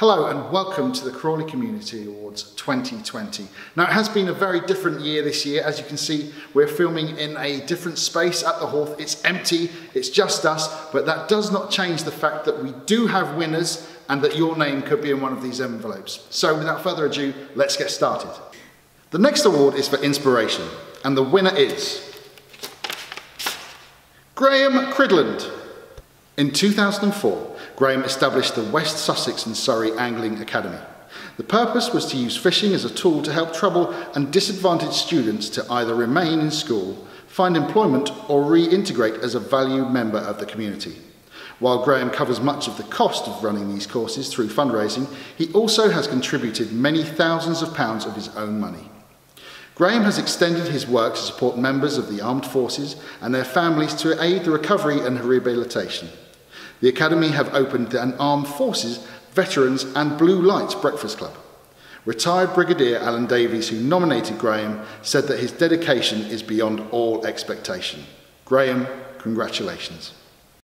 Hello and welcome to the Crawley Community Awards 2020. Now it has been a very different year this year. As you can see, we're filming in a different space at the Hawth. It's empty, it's just us, but that does not change the fact that we do have winners and that your name could be in one of these envelopes. So without further ado, let's get started. The next award is for inspiration, and the winner is Graham Cridland. In 2004, Graham established the West Sussex and Surrey Angling Academy. The purpose was to use fishing as a tool to help troubled and disadvantaged students to either remain in school, find employment, or reintegrate as a valued member of the community. While Graham covers much of the cost of running these courses through fundraising, he also has contributed many thousands of pounds of his own money. Graham has extended his work to support members of the armed forces and their families to aid the recovery and rehabilitation. The Academy have opened an Armed Forces, Veterans and Blue Lights Breakfast Club. Retired Brigadier Alan Davies, who nominated Graham, said that his dedication is beyond all expectation. Graham, congratulations.